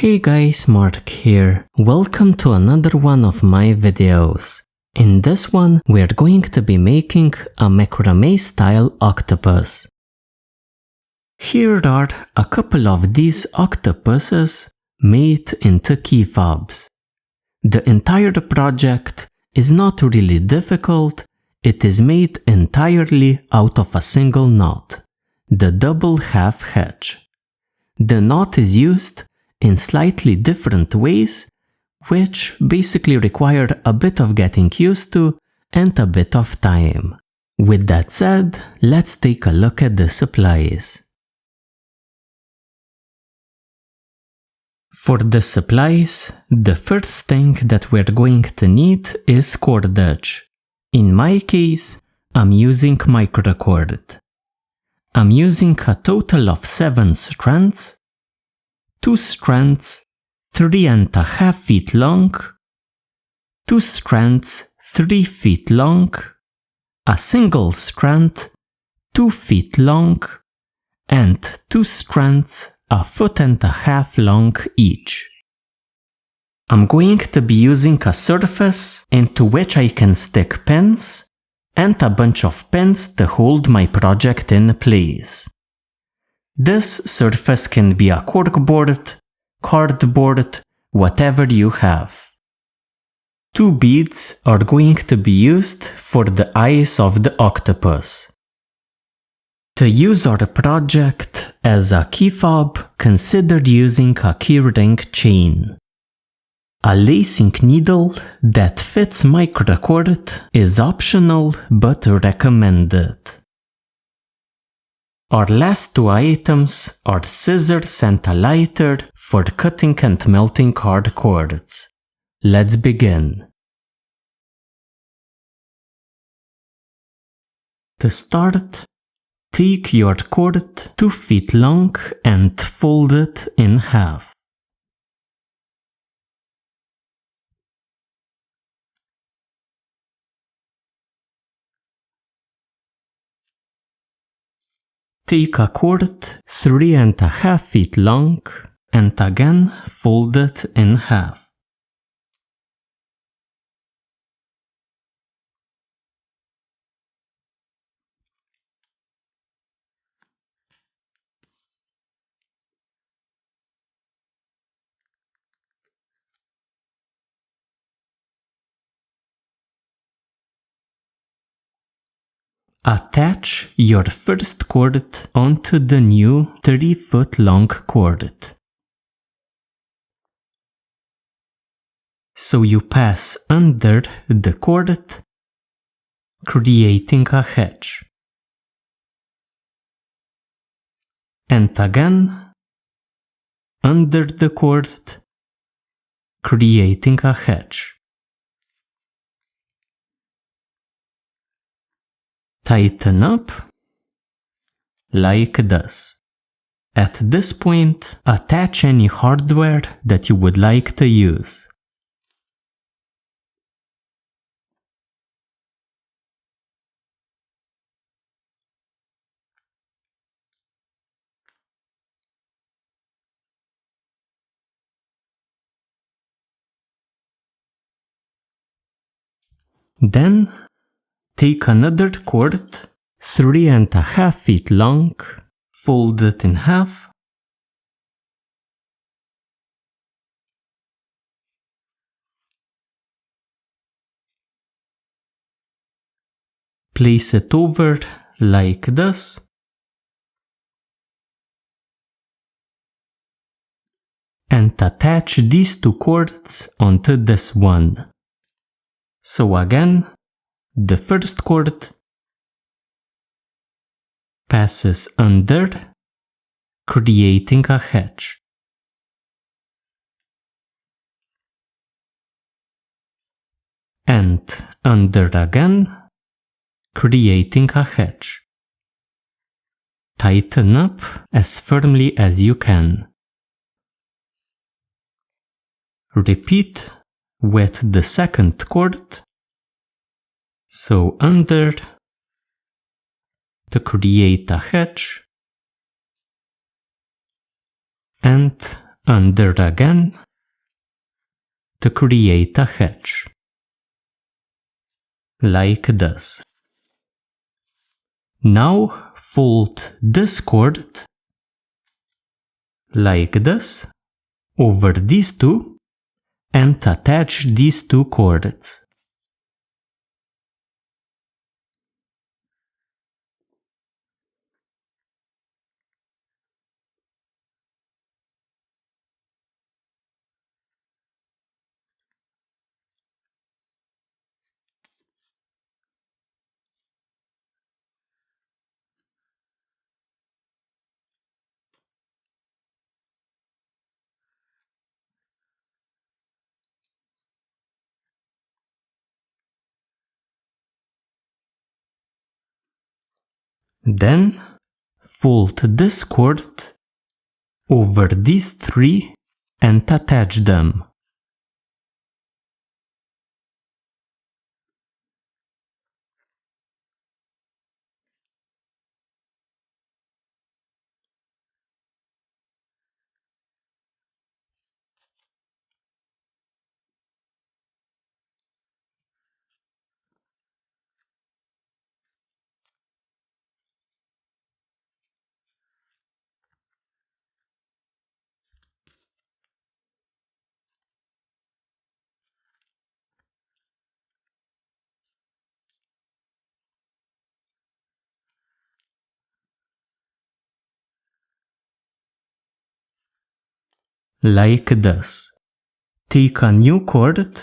Hey guys, Mark here. Welcome to another one of my videos. In this one, we're going to be making a macrame style octopus. Here are a couple of these octopuses made into key fobs. The entire project is not really difficult. It is made entirely out of a single knot, the double half hitch. The knot is used in slightly different ways, which basically require a bit of getting used to and a bit of time. With that said, let's take a look at the supplies. For the supplies, the first thing that we're going to need is cordage. In my case, I'm using Macrame. I'm using a total of 7 strands, 2 strands 3.5 feet long, 2 strands 3 feet long, a single strand 2 feet long, and 2 strands 1.5 feet long each. I'm going to be using a surface into which I can stick pins and a bunch of pins to hold my project in place. This surface can be a corkboard, cardboard, whatever you have. 2 beads are going to be used for the eyes of the octopus. To use our project as a key fob, consider using a keyring chain. A lacing needle that fits Macrame is optional but recommended. Our last 2 items are scissors and a lighter for cutting and melting hard cords. Let's begin. To start, take your cord 2 feet long and fold it in half. Take a cord 3.5 feet long and again fold it in half. Attach your first cord onto the new 3 foot long cord. So you pass under the cord, creating a hitch. And again, under the cord, creating a hitch. Tighten up like this. At this point, attach any hardware that you would like to use. Then, take another cord 3.5 feet long, fold it in half, place it over like this, and attach these 2 cords onto this one. So again, the first cord passes under, creating a hitch. And under again, creating a hitch. Tighten up as firmly as you can. Repeat with the second cord. So under, to create a hitch, and under again to create a hitch, like this. Now fold this cord like this over these two and attach these two cords. Then fold this cord over these three and attach them. Like this. Take a new cord,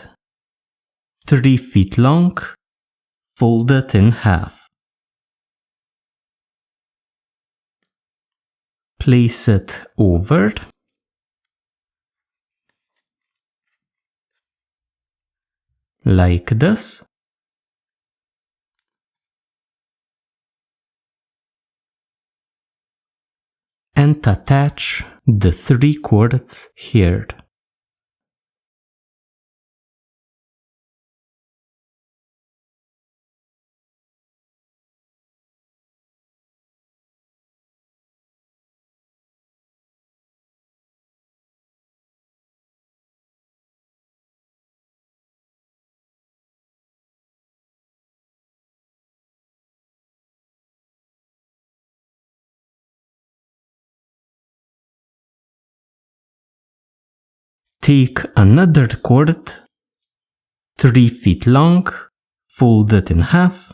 3 feet long, fold it in half. Place it over like this. And attach the 3 cords here. Take another cord, 3 feet long, fold it in half.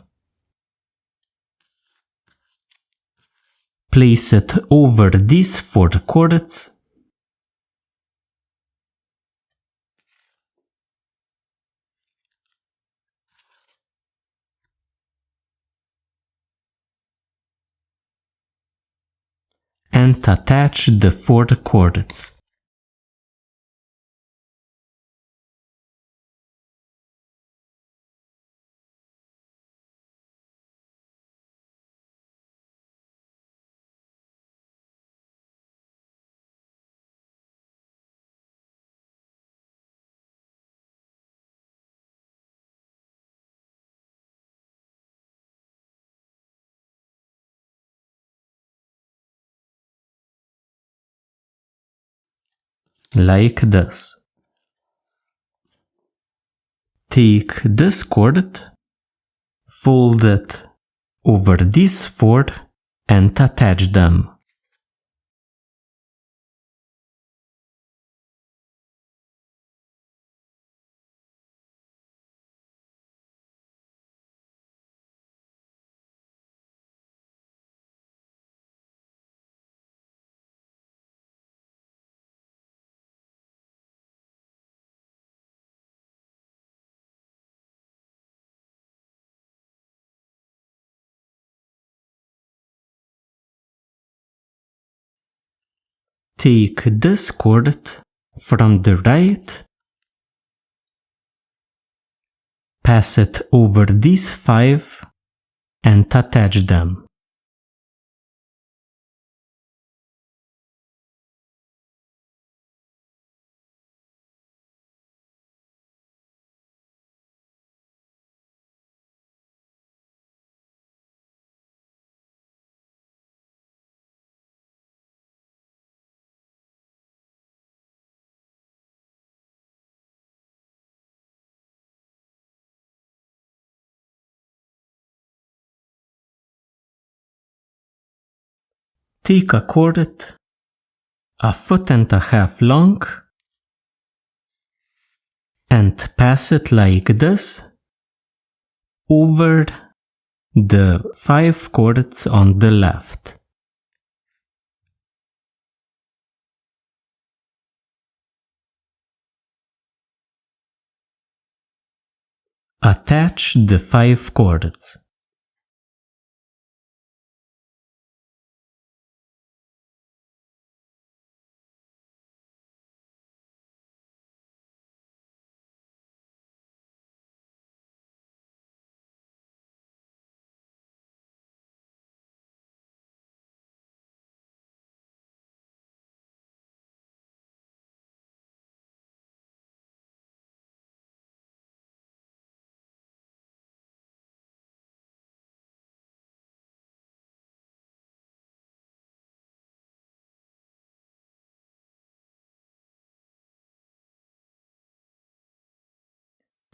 Place it over these 4 cords. And attach the 4 cords. Like this. Take this cord, fold it over these 4 and attach them. Take this cord from the right, pass it over these 5 and attach them. take a cord a foot and a half long and pass it like this over the 5 cords on the left. Attach the 5 cords.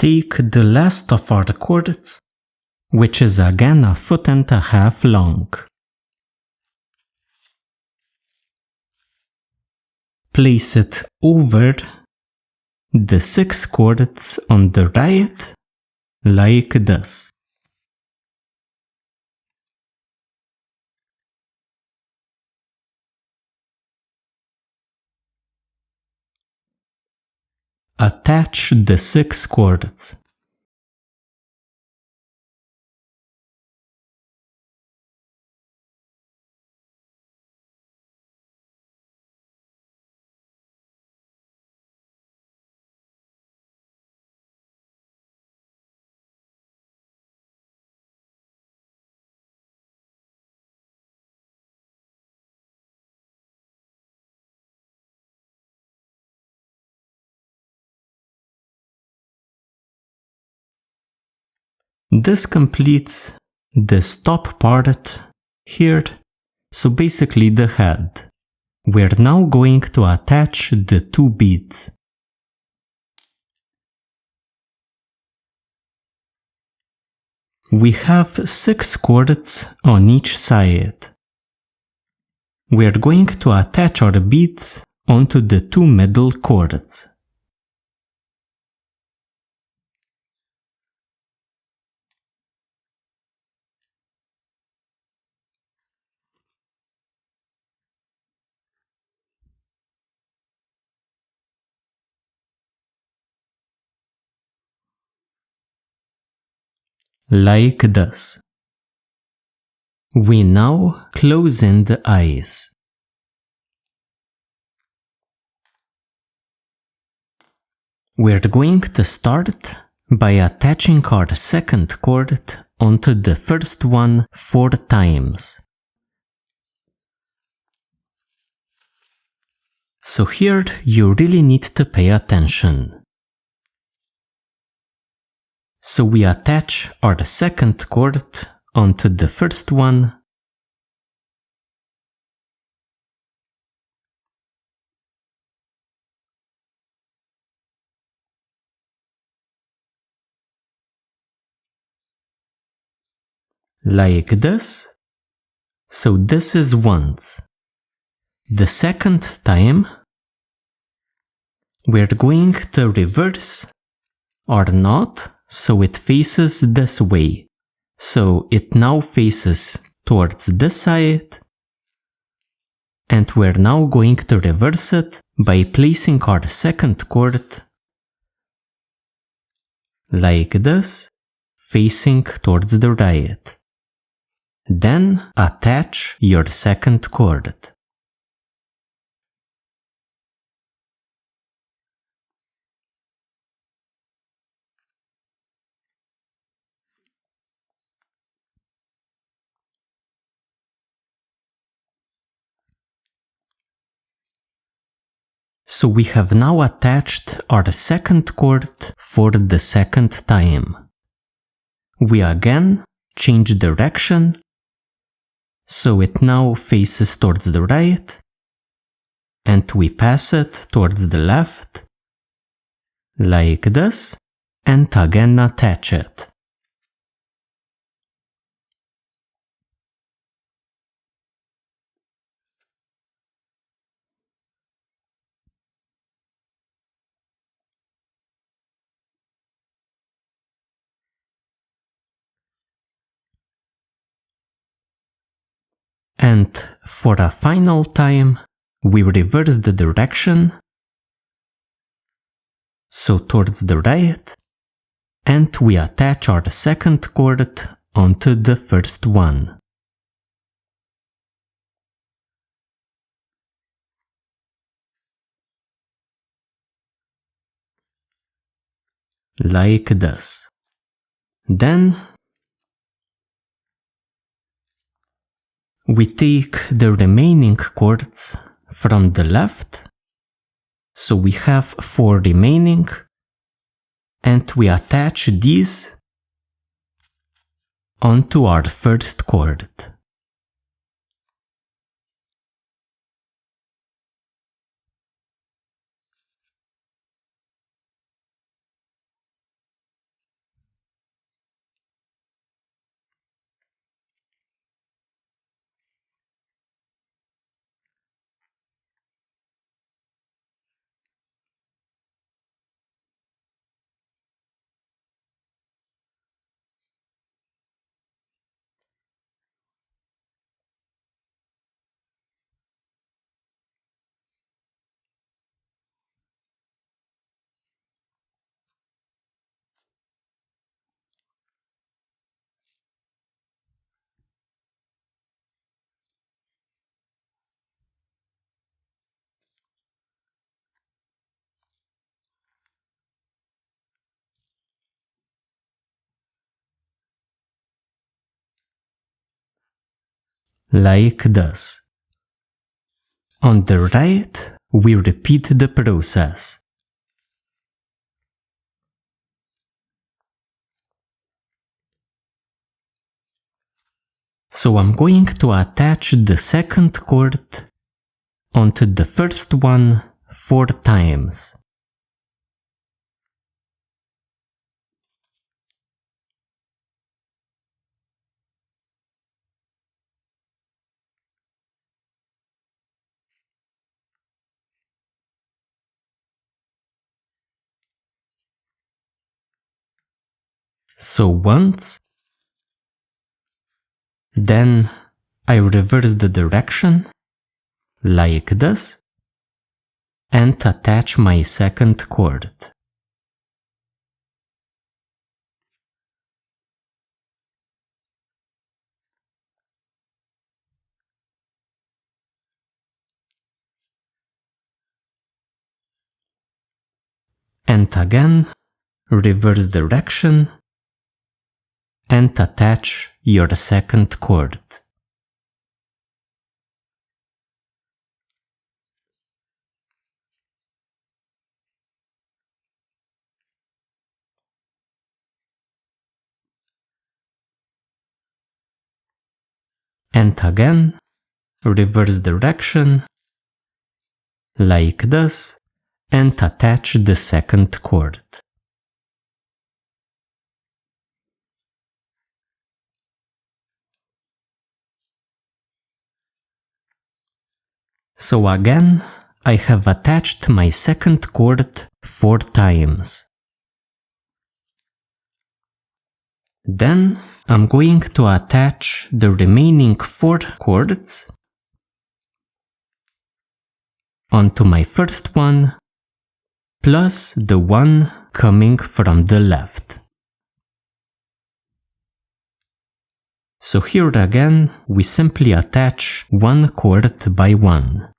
Take the last of our cords, which is again a foot and a half long. Place it over the 6 cords on the right, like this. Attach the 6 cords. This completes this top part here, so basically the head. We're now going to attach the 2 beads. We have 6 cords on each side. We're going to attach our beads onto the 2 middle cords. Like this. We now close in the eyes. We're going to start by attaching our second cord onto the first one 4 times. So here you really need to pay attention. So we attach our second cord onto the first one, like this. So this is once. The second time we're going to reverse our knot so it faces this way. So it now faces towards this side, and we're now going to reverse it by placing our second cord like this, facing towards the right. Then attach your second cord. So we have now attached our second cord for the second time. We again change direction, so it now faces towards the right, and we pass it towards the left, like this, and again attach it. And for a final time, we reverse the direction, so towards the right, and we attach our second cord onto the first one. Like this. Then we take the remaining cords from the left, so we have 4 remaining, and we attach these onto our first cord. Like this. On the right, we repeat the process. So I'm going to attach the second cord onto the first one 4 times. So once, then I reverse the direction, like this, and attach my second cord. And again, reverse direction, and attach your second cord. And again, reverse direction, like this, and attach the second cord. So again, I have attached my second cord 4 times. Then I'm going to attach the remaining 4 cords onto my first one, plus the one coming from the left. So here again, we simply attach one cord by one.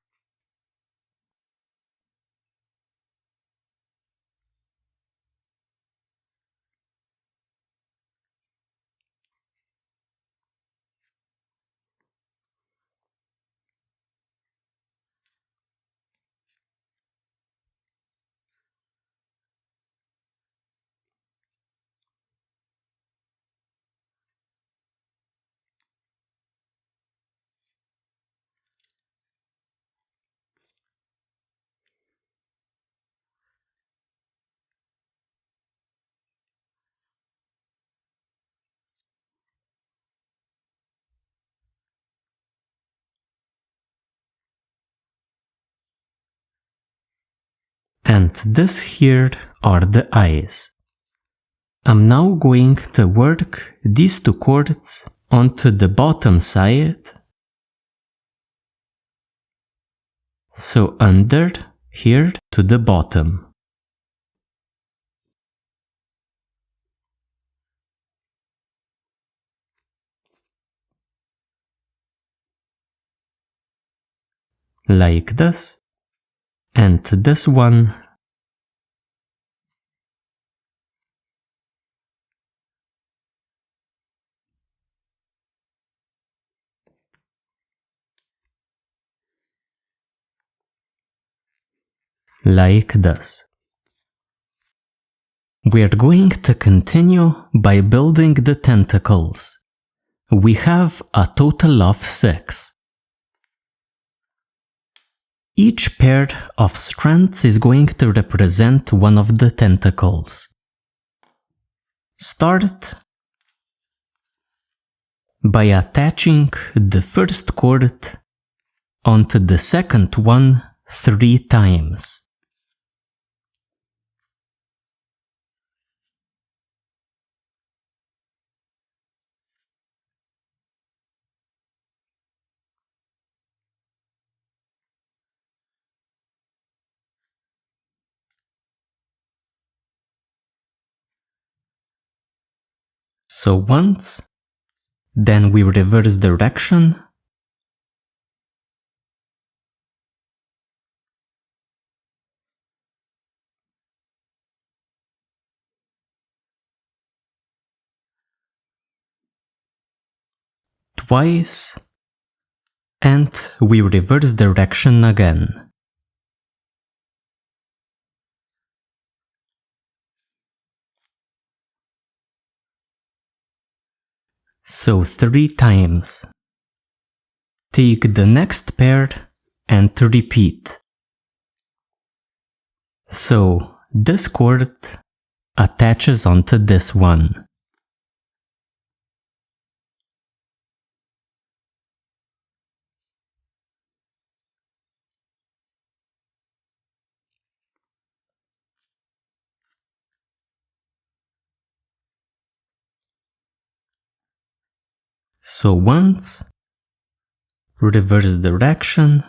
And this here are the eyes. I'm now going to work these 2 cords onto the bottom side So under, here to the bottom. Like this. And this one. Like this. We're going to continue by building the tentacles. We have a total of 6. Each pair of strands is going to represent one of the tentacles. Start by attaching the first cord onto the second one 3 times. So once, then we reverse direction, twice, and we reverse direction again. So 3 times. Take the next pair and repeat. So this cord attaches onto this one. So once, reverse direction,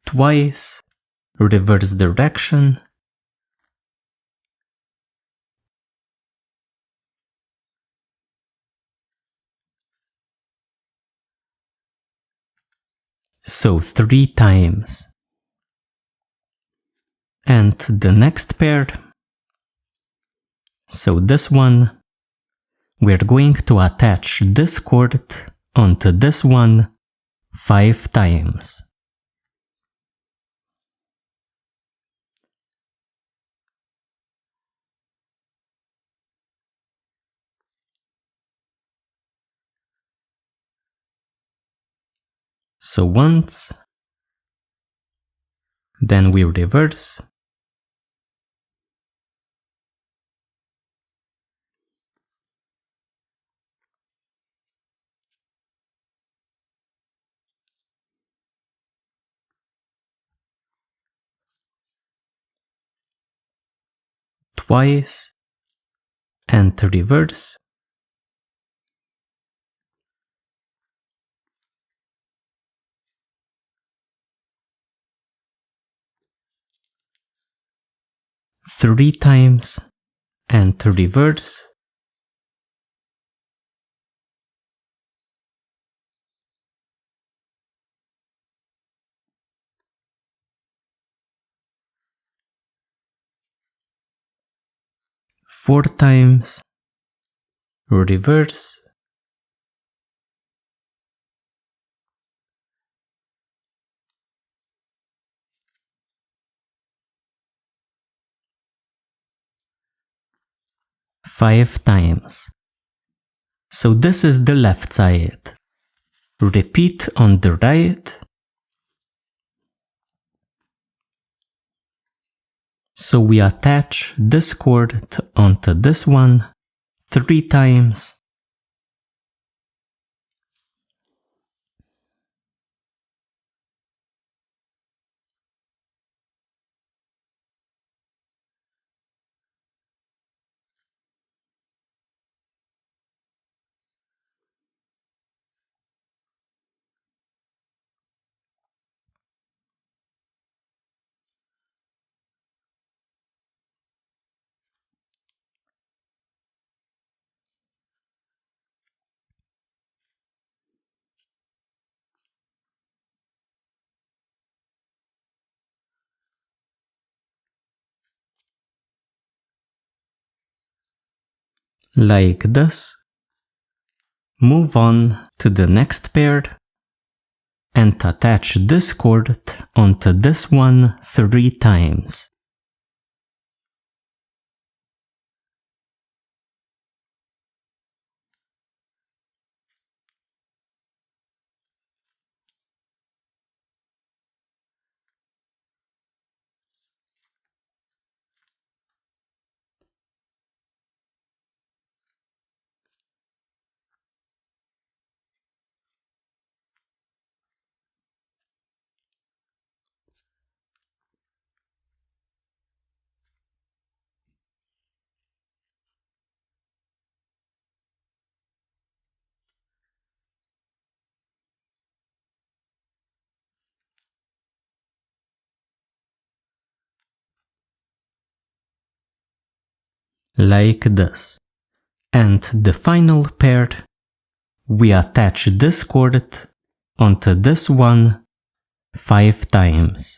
twice, reverse direction, so 3 times. And the next pair, so this one, we're going to attach this cord onto this one 5 times. So once, then we reverse, twice, and reverse, three times, and reverse, four times, reverse, five times. So this is the left side. Repeat on the right. So we attach this cord onto this one 3 times. like this. Move on to the next pair and attach this cord onto this one 3 times. Like this. And the final pair, we attach this cord onto this one 5 times.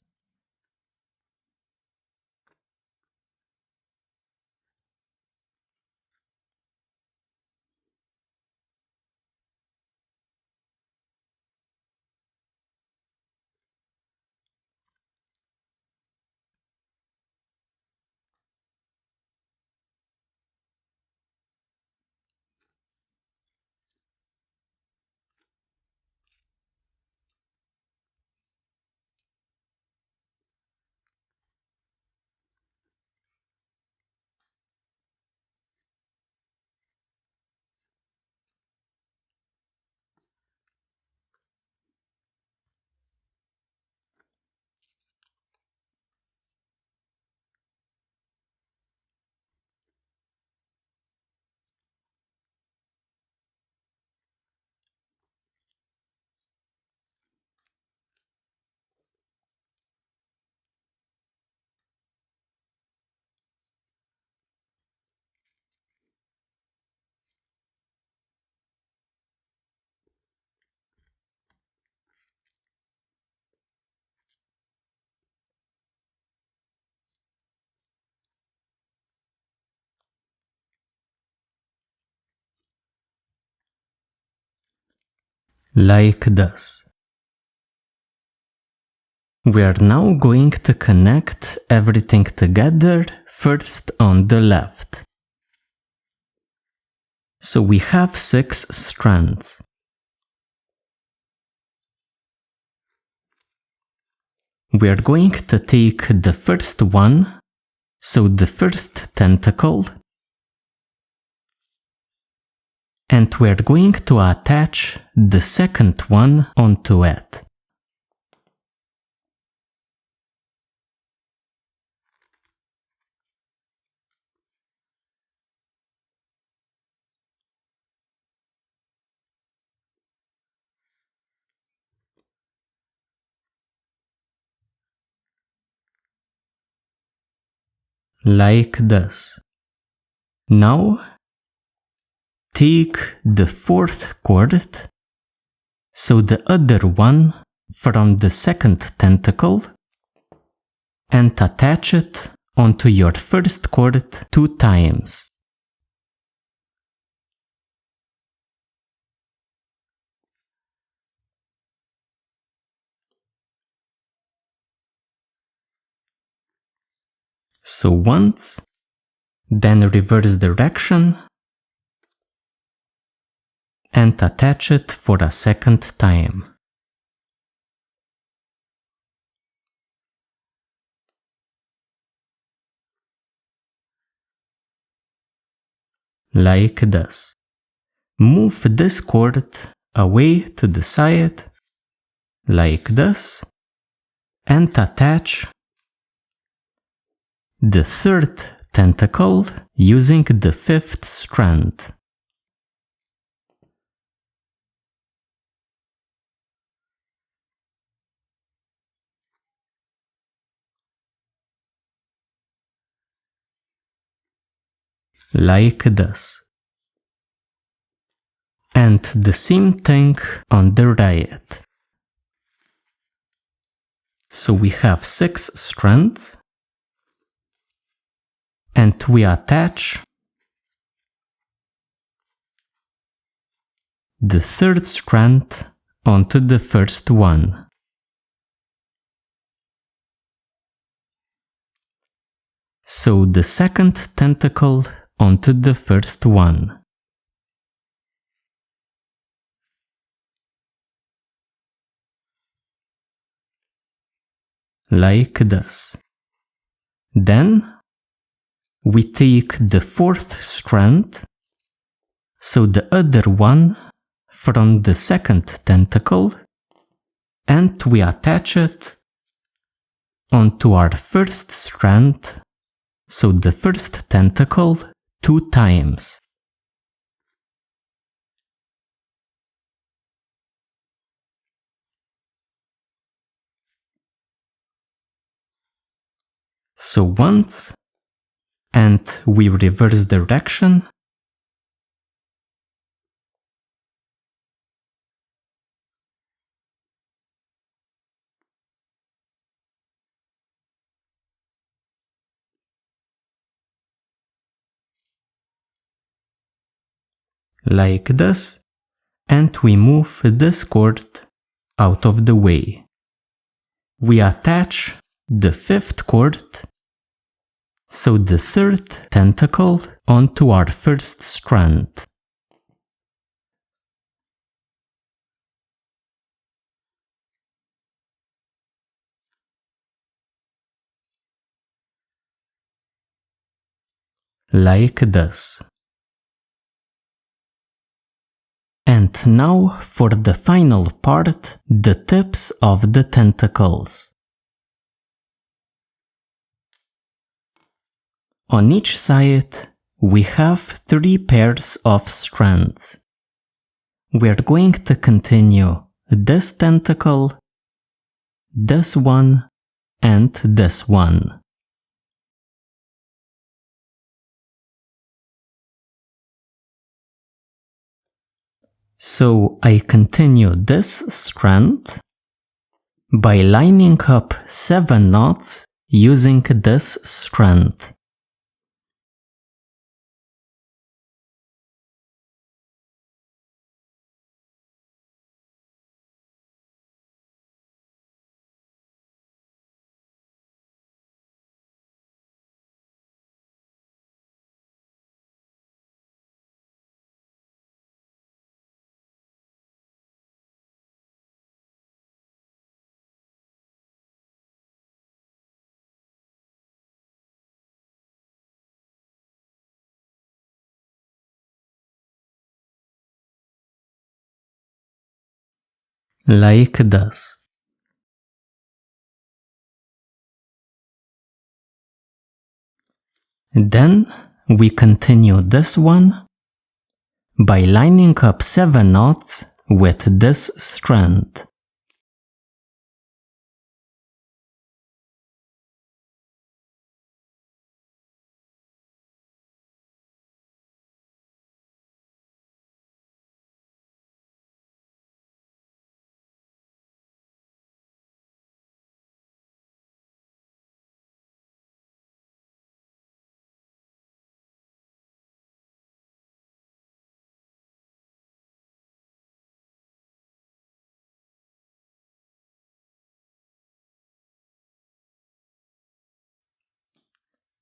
Like this. We are now going to connect everything together first on the left. So we have 6 strands. We are going to take the first one, so the first tentacle, and we are going to attach the second one onto it. Like this. Now, take the fourth cord, so the other one from the second tentacle, and attach it onto your first cord 2 times. So once, then reverse direction, and attach it for a second time. Like this. Move this cord away to the side, like this, and attach the third tentacle using the 5th strand. Like this. And the same thing on the right. So we have 6 strands, and we attach the third strand onto the first one. Sew the second tentacle onto the first one. Like this. Then we take the fourth strand, sew the other one from the second tentacle, and we attach it onto our first strand, sew the first tentacle 2 times. So once, and we reverse direction. Like this, and we move this cord out of the way. We attach the fifth cord, sew the third tentacle onto our first strand. Like this. And now for the final part, the tips of the tentacles. On each side, we have 3 pairs of strands. We're going to continue this tentacle, this one, and this one. So I continue this strand by lining up 7 knots using this strand. Like this. Then we continue this one by lining up 7 knots with this strand.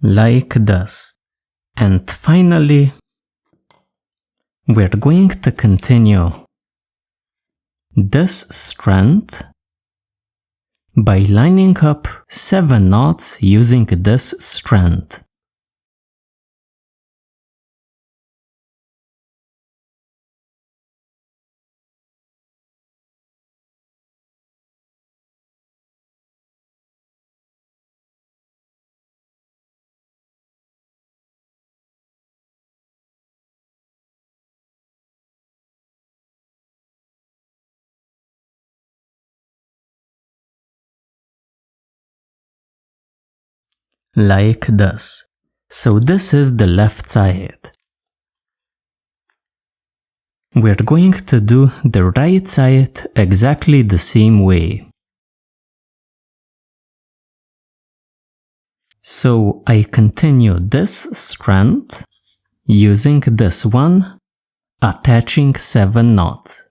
Like this. And finally, we're going to continue this strand by lining up 7 knots using this strand. Like this. So this is the left side. We're going to do the right side exactly the same way. So I continue this strand using this one, attaching 7 knots.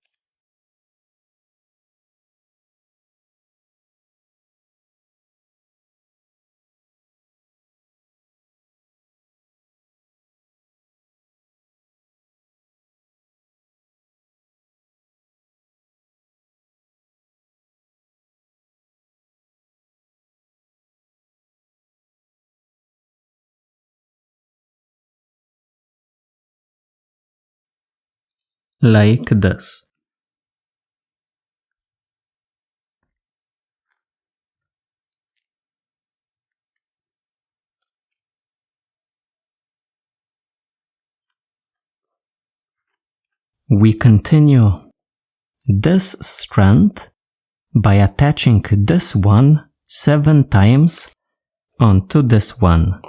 Like this. We continue this strand by attaching this one 7 times onto this one.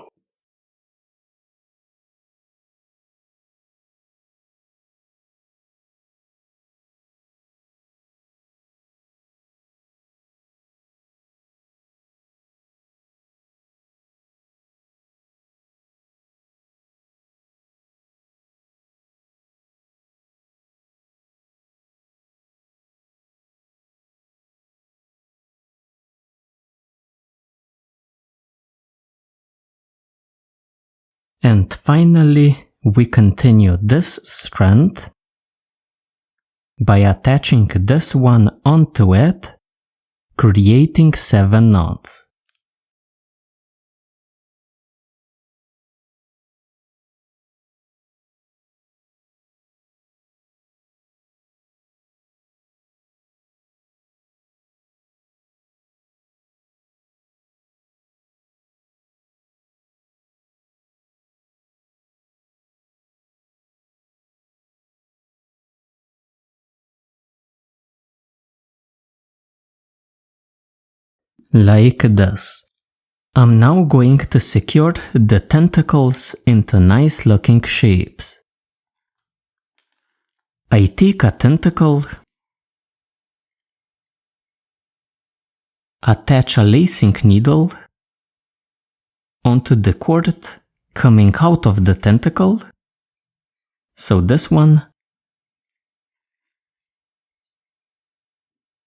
And finally, we continue this strand by attaching this one onto it, creating 7 knots. Like this. I'm now going to secure the tentacles into nice looking shapes. I take a tentacle, attach a lacing needle onto the cord coming out of the tentacle. So this one,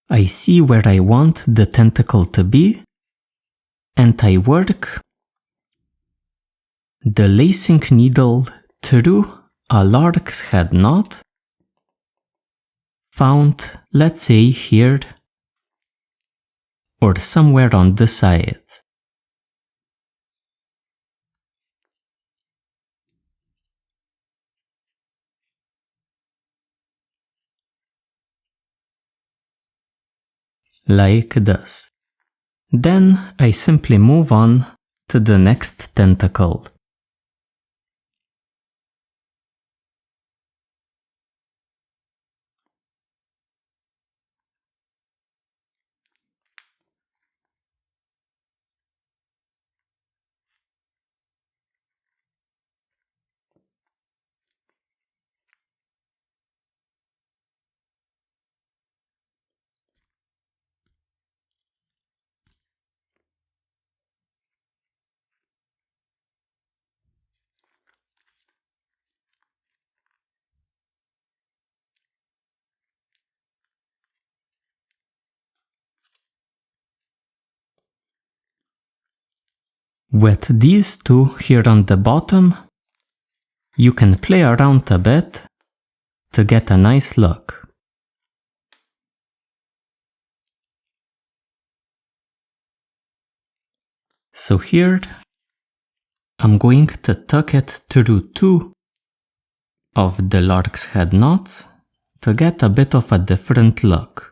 I see where I want the tentacle to be, and I work the lacing needle through a lark's head knot found, let's say, here or somewhere on the side. Like this. Then I simply move on to the next tentacle. With these two here on the bottom, you can play around a bit to get a nice look. So here, I'm going to tuck it through 2 of the lark's head knots to get a bit of a different look.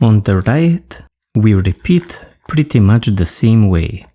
On the right, we repeat pretty much the same way.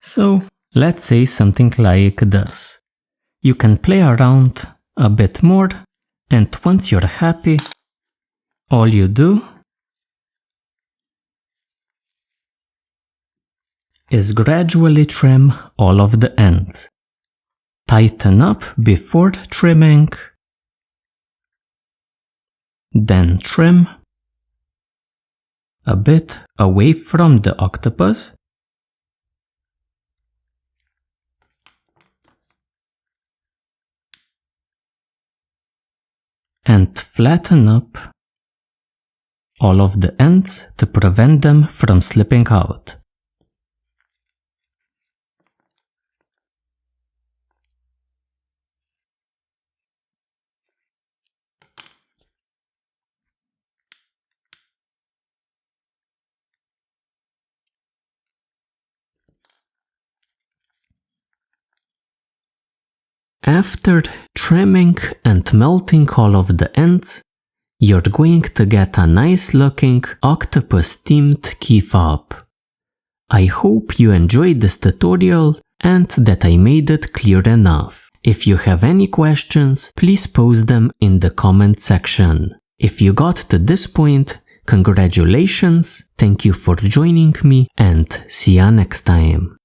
So let's say something like this. You can play around a bit more, and once you're happy, all you do is gradually trim all of the ends. Tighten up before trimming, then trim a bit away from the octopus, and flatten up all of the ends to prevent them from slipping out. After trimming and melting all of the ends, you're going to get a nice looking octopus themed key fob. I hope you enjoyed this tutorial and that I made it clear enough. If you have any questions, please post them in the comment section. If you got to this point, congratulations, thank you for joining me, and see ya next time.